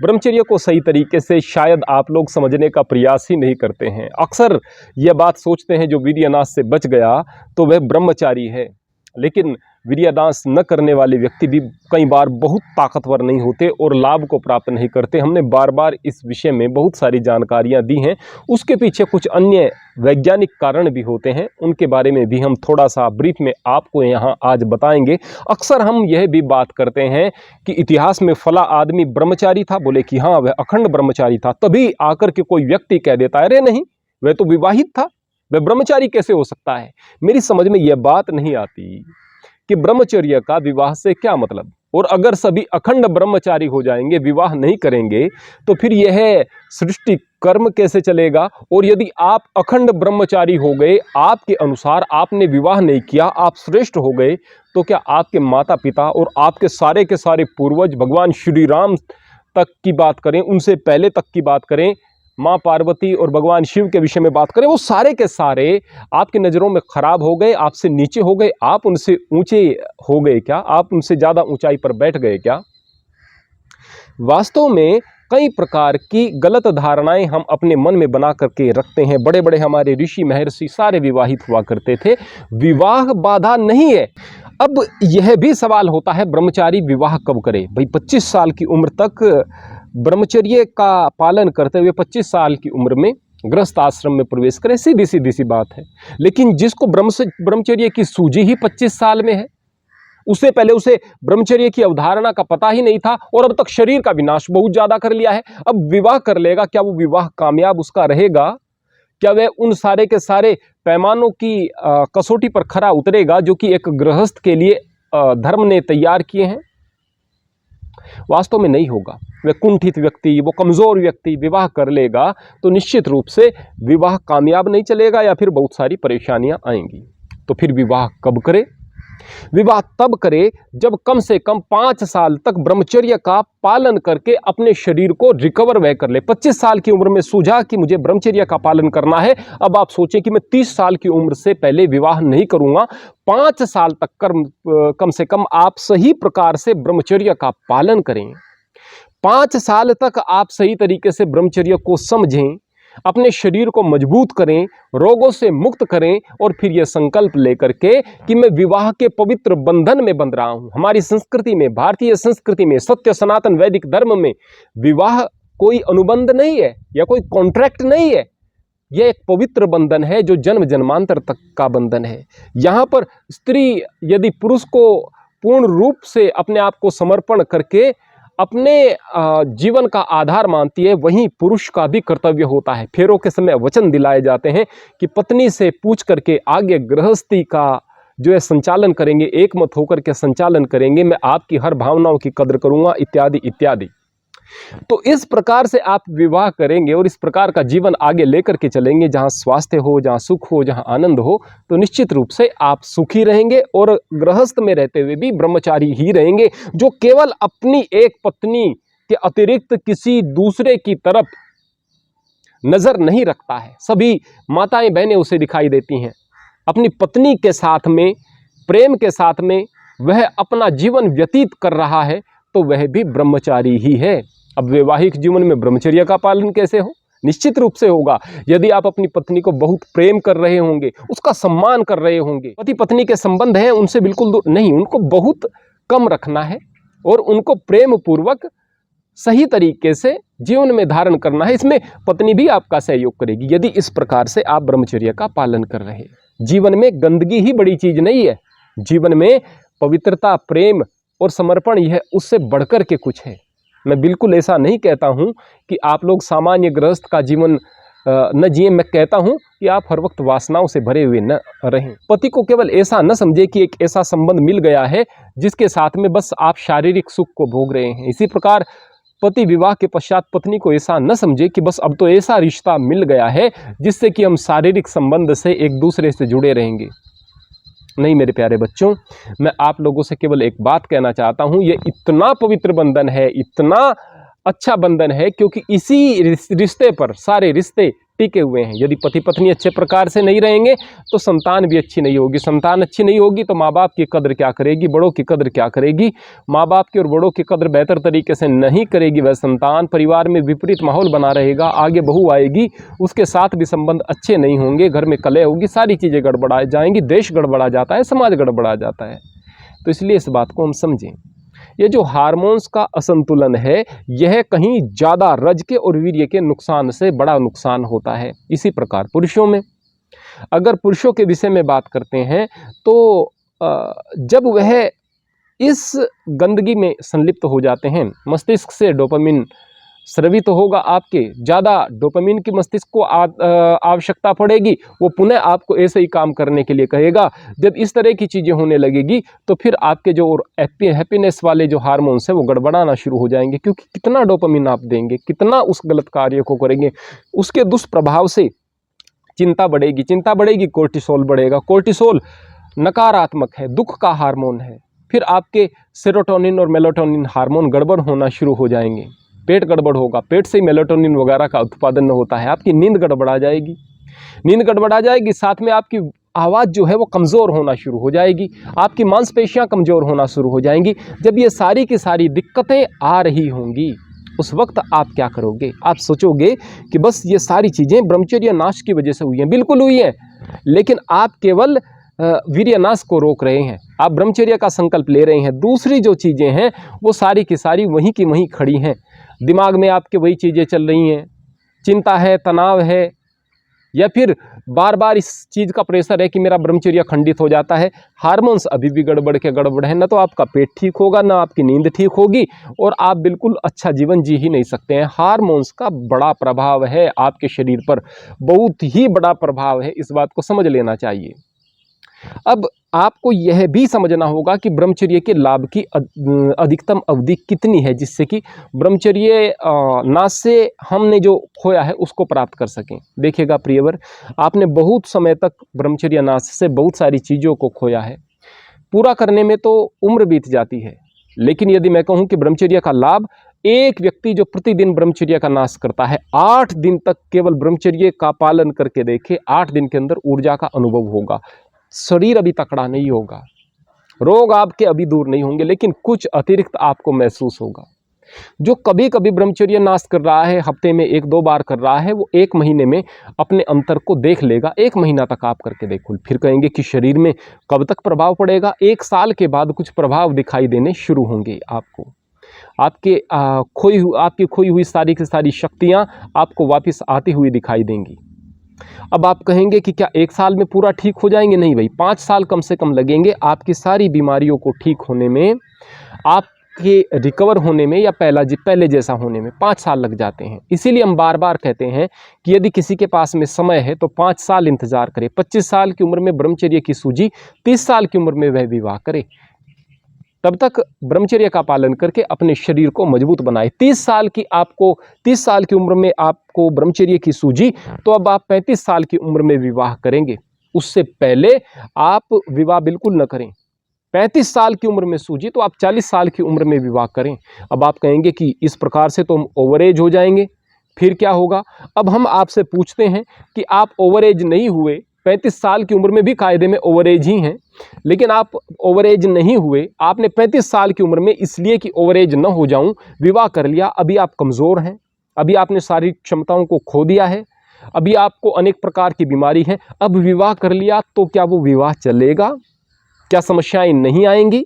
ब्रह्मचर्य को सही तरीके से शायद आप लोग समझने का प्रयास ही नहीं करते हैं। अक्सर यह बात सोचते हैं जो वीर्यनाश से बच गया तो वह ब्रह्मचारी है, लेकिन वीर्यनाश न करने वाले व्यक्ति भी कई बार बहुत ताकतवर नहीं होते और लाभ को प्राप्त नहीं करते। हमने बार बार इस विषय में बहुत सारी जानकारियां दी हैं। उसके पीछे कुछ अन्य वैज्ञानिक कारण भी होते हैं, उनके बारे में भी हम थोड़ा सा ब्रीफ में आपको यहाँ आज बताएंगे। अक्सर हम यह भी बात करते हैं कि इतिहास में फला आदमी ब्रह्मचारी था, बोले कि हाँ वह अखंड ब्रह्मचारी था, तभी आकर के कोई व्यक्ति कह देता है अरे नहीं वह तो विवाहित था, वह ब्रह्मचारी कैसे हो सकता है। मेरी समझ में यह बात नहीं आती कि ब्रह्मचर्य का विवाह से क्या मतलब। और अगर सभी अखंड ब्रह्मचारी हो जाएंगे, विवाह नहीं करेंगे, तो फिर यह सृष्टि कर्म कैसे चलेगा। और यदि आप अखंड ब्रह्मचारी हो गए, आपके अनुसार आपने विवाह नहीं किया, आप श्रेष्ठ हो गए, तो क्या आपके माता पिता और आपके सारे के सारे पूर्वज, भगवान श्री राम तक की बात करें, उनसे पहले तक की बात करें, माँ पार्वती और भगवान शिव के विषय में बात करें, वो सारे के सारे आपकी नज़रों में खराब हो गए, आपसे नीचे हो गए, आप उनसे ऊंचे हो गए क्या, आप उनसे ज़्यादा ऊंचाई पर बैठ गए क्या। वास्तव में कई प्रकार की गलत धारणाएं हम अपने मन में बना करके रखते हैं। बड़े बड़े हमारे ऋषि महर्षि सारे विवाहित हुआ करते थे, विवाह बाधा नहीं है। अब यह भी सवाल होता है ब्रह्मचारी विवाह कब करे। भाई 25 साल की उम्र तक ब्रह्मचर्य का पालन करते हुए 25 साल की उम्र में गृहस्थ आश्रम में प्रवेश करें, सीधी सीधी सी बात है। लेकिन जिसको ब्रह्मचर्य की सूझी ही 25 साल में है, उससे पहले उसे ब्रह्मचर्य की अवधारणा का पता ही नहीं था और अब तक शरीर का विनाश बहुत ज्यादा कर लिया है, अब विवाह कर लेगा, क्या वो विवाह कामयाब उसका रहेगा? क्या वह उन सारे के सारे पैमानों की कसौटी पर खरा उतरेगा जो कि एक गृहस्थ के लिए धर्म ने तैयार किए हैं? वास्तव में नहीं होगा। वह कुंठित व्यक्ति, वो कमजोर व्यक्ति विवाह कर लेगा तो निश्चित रूप से विवाह कामयाब नहीं चलेगा या फिर बहुत सारी परेशानियां आएंगी। तो फिर विवाह कब करे? विवाह तब करे जब कम से कम 5 साल तक ब्रह्मचर्य का पालन करके अपने शरीर को रिकवर वह कर ले। 25 साल की उम्र में सूझा कि मुझे ब्रह्मचर्य का पालन करना है, अब आप सोचें कि मैं 30 साल की उम्र से पहले विवाह नहीं करूंगा। 5 साल तक कम से कम आप सही प्रकार से ब्रह्मचर्य का पालन करें। 5 साल तक आप सही तरीके से ब्रह्मचर्य को समझें, अपने शरीर को मजबूत करें, रोगों से मुक्त करें और फिर यह संकल्प लेकर के कि मैं विवाह के पवित्र बंधन में बंध रहा हूं। हमारी संस्कृति में, भारतीय संस्कृति में, सत्य सनातन वैदिक धर्म में विवाह कोई अनुबंध नहीं है या कोई कॉन्ट्रैक्ट नहीं है, यह एक पवित्र बंधन है जो जन्म जन्मांतर तक का बंधन है। यहां पर स्त्री यदि पुरुष को पूर्ण रूप से अपने आप को समर्पण करके अपने जीवन का आधार मानती है, वहीं पुरुष का भी कर्तव्य होता है। फेरों के समय वचन दिलाए जाते हैं कि पत्नी से पूछ करके आगे गृहस्थी का जो है संचालन करेंगे, एक मत होकर के संचालन करेंगे, मैं आपकी हर भावनाओं की कद्र करूंगा, इत्यादि इत्यादि। तो इस प्रकार से आप विवाह करेंगे और इस प्रकार का जीवन आगे लेकर के चलेंगे, जहां स्वास्थ्य हो, जहां सुख हो, जहां आनंद हो, तो निश्चित रूप से आप सुखी रहेंगे और गृहस्थ में रहते हुए भी ब्रह्मचारी ही रहेंगे, जो केवल अपनी एक पत्नी के अतिरिक्त किसी दूसरे की तरफ नजर नहीं रखता है। सभी माताएं बहनें उसे दिखाई देती हैं, अपनी पत्नी के साथ में, प्रेम के साथ में वह अपना जीवन व्यतीत कर रहा है, तो वह भी ब्रह्मचारी ही है। अब वैवाहिक जीवन में ब्रह्मचर्य का पालन कैसे हो? निश्चित रूप से होगा यदि आप अपनी पत्नी को बहुत प्रेम कर रहे होंगे, उसका सम्मान कर रहे होंगे। पति पत्नी के संबंध हैं, उनसे बिल्कुल दूर नहीं, उनको बहुत कम रखना है और उनको प्रेम पूर्वक सही तरीके से जीवन में धारण करना है। इसमें पत्नी भी आपका सहयोग करेगी यदि इस प्रकार से आप ब्रह्मचर्य का पालन कर रहे हैं। जीवन में गंदगी ही बड़ी चीज नहीं है, जीवन में पवित्रता, प्रेम और समर्पण यह उससे बढ़कर के कुछ है। मैं बिल्कुल ऐसा नहीं कहता हूं कि आप लोग सामान्य गृहस्थ का जीवन न जिए, मैं कहता हूं कि आप हर वक्त वासनाओं से भरे हुए न रहें। पति को केवल ऐसा न समझे कि एक ऐसा संबंध मिल गया है जिसके साथ में बस आप शारीरिक सुख को भोग रहे हैं। इसी प्रकार पति विवाह के पश्चात पत्नी को ऐसा न समझे कि बस अब तो ऐसा रिश्ता मिल गया है जिससे कि हम शारीरिक संबंध से एक दूसरे से जुड़े रहेंगे। नहीं मेरे प्यारे बच्चों, मैं आप लोगों से केवल एक बात कहना चाहता हूं, ये इतना पवित्र बंधन है, इतना अच्छा बंधन है, क्योंकि इसी रिश्ते पर सारे रिश्ते टिके हुए हैं। यदि पति पत्नी अच्छे प्रकार से नहीं रहेंगे तो संतान भी अच्छी नहीं होगी। संतान अच्छी नहीं होगी तो माँ बाप की कदर क्या करेगी, बड़ों की कदर क्या करेगी। माँ बाप की और बड़ों की कदर बेहतर तरीके से नहीं करेगी वह संतान, परिवार में विपरीत माहौल बना रहेगा। आगे बहू आएगी, उसके साथ भी संबंध अच्छे नहीं होंगे, घर में कलह होगी, सारी चीज़ें गड़बड़ा जाएंगी, देश गड़बड़ा जाता है, समाज गड़बड़ा जाता है। तो इसलिए इस बात को हम समझें। ये जो हार्मोन्स का असंतुलन है, यह कहीं ज़्यादा रज के और वीर्य के नुकसान से बड़ा नुकसान होता है। इसी प्रकार पुरुषों में, अगर पुरुषों के विषय में बात करते हैं तो जब वह इस गंदगी में संलिप्त हो जाते हैं, मस्तिष्क से डोपामिन स्रवित होगा, आपके ज़्यादा डोपामिन की मस्तिष्क को आवश्यकता पड़ेगी, वो पुनः आपको ऐसे ही काम करने के लिए कहेगा। जब इस तरह की चीज़ें होने लगेगी तो फिर आपके जो हैप्पीनेस वाले जो हार्मोन्स हैं वो गड़बड़ाना शुरू हो जाएंगे, क्योंकि कितना डोपामिन आप देंगे, कितना उस गलत कार्य को करेंगे, उसके दुष्प्रभाव से चिंता बढ़ेगी, चिंता बढ़ेगी, कोर्टिसोल बढ़ेगा। कोर्टिसोल नकारात्मक है, दुख का हार्मोन है। फिर आपके सेरोटोनिन और मेलाटोनिन हार्मोन गड़बड़ होना शुरू हो जाएंगे, पेट गड़बड़ होगा, पेट से ही मेलाटोनिन वगैरह का उत्पादन होता है, आपकी नींद गड़बड़ा जाएगी, नींद गड़बड़ा जाएगी, साथ में आपकी आवाज़ जो है वो कमज़ोर होना शुरू हो जाएगी, आपकी मांसपेशियां कमज़ोर होना शुरू हो जाएंगी। जब ये सारी की सारी दिक्कतें आ रही होंगी उस वक्त आप क्या करोगे? आप सोचोगे कि बस ये सारी चीज़ें ब्रह्मचर्य नाश की वजह से हुई हैं। बिल्कुल हुई हैं, लेकिन आप केवल वीर्यनाश को रोक रहे हैं, आप ब्रह्मचर्य का संकल्प ले रहे हैं। दूसरी जो चीज़ें हैं वो सारी की सारी वहीं की वहीं खड़ी हैं, दिमाग में आपके वही चीज़ें चल रही हैं, चिंता है, तनाव है, या फिर बार बार इस चीज़ का प्रेशर है कि मेरा ब्रह्मचर्य खंडित हो जाता है। हार्मोन्स अभी भी गड़बड़ के गड़बड़ है, ना तो आपका पेट ठीक होगा, ना आपकी नींद ठीक होगी, और आप बिल्कुल अच्छा जीवन जी ही नहीं सकते हैं। हार्मोन्स का बड़ा प्रभाव है आपके शरीर पर, बहुत ही बड़ा प्रभाव है, इस बात को समझ लेना चाहिए। अब आपको यह भी समझना होगा कि ब्रह्मचर्य के लाभ की अधिकतम अवधि कितनी है, जिससे कि ब्रह्मचर्य नाश से हमने जो खोया है उसको प्राप्त कर सकें। देखिएगा प्रियवर, आपने बहुत समय तक ब्रह्मचर्य नाश से बहुत सारी चीज़ों को खोया है, पूरा करने में तो उम्र बीत जाती है। लेकिन यदि मैं कहूँ कि ब्रह्मचर्य का लाभ, एक व्यक्ति जो प्रतिदिन ब्रह्मचर्य का नाश करता है, 8 दिन तक केवल ब्रह्मचर्य का पालन करके देखे, 8 दिन के अंदर ऊर्जा का अनुभव होगा, शरीर अभी तकड़ा नहीं होगा, रोग आपके अभी दूर नहीं होंगे, लेकिन कुछ अतिरिक्त आपको महसूस होगा। जो कभी कभी ब्रह्मचर्य नाश कर रहा है, हफ्ते में 1-2 बार कर रहा है, वो 1 महीने में अपने अंतर को देख लेगा। 1 महीना तक आप करके देखो, फिर कहेंगे कि शरीर में कब तक प्रभाव पड़ेगा। 1 साल के बाद कुछ प्रभाव दिखाई देने शुरू होंगे आपको, आपके आपकी खोई हुई सारी की सारी शक्तियाँ आपको वापस आती हुई दिखाई देंगी। अब आप कहेंगे कि क्या 1 साल में पूरा ठीक हो जाएंगे? नहीं भाई, 5 साल कम से कम लगेंगे आपकी सारी बीमारियों को ठीक होने में, आपके रिकवर होने में, या पहले जैसा होने में 5 साल लग जाते हैं। इसीलिए हम बार बार कहते हैं कि यदि किसी के पास में समय है तो 5 साल इंतजार करे। 25 साल की उम्र में ब्रह्मचर्य की सूझी, 30 साल की उम्र में वह विवाह करे, तब तक ब्रह्मचर्य का पालन करके अपने शरीर को मजबूत बनाए। 30 साल की उम्र में आपको ब्रह्मचर्य की सूझी, तो अब आप 35 साल की उम्र में विवाह करेंगे, उससे पहले आप विवाह बिल्कुल न करें। 35 साल की उम्र में सूझी तो आप 40 साल की उम्र में विवाह करें। अब आप कहेंगे कि इस प्रकार से तो हम ओवरेज हो जाएंगे, फिर क्या होगा? अब हम आपसे पूछते हैं कि आप ओवरेज नहीं हुए, 35 साल की उम्र में भी कायदे में ओवरेज ही हैं, लेकिन आप ओवरेज नहीं हुए, आपने 35 साल की उम्र में इसलिए कि ओवरेज न हो जाऊं विवाह कर लिया। अभी आप कमज़ोर हैं, अभी आपने शारीरिक क्षमताओं को खो दिया है, अभी आपको अनेक प्रकार की बीमारी है, अब विवाह कर लिया तो क्या वो विवाह चलेगा? क्या समस्याएं नहीं आएंगी?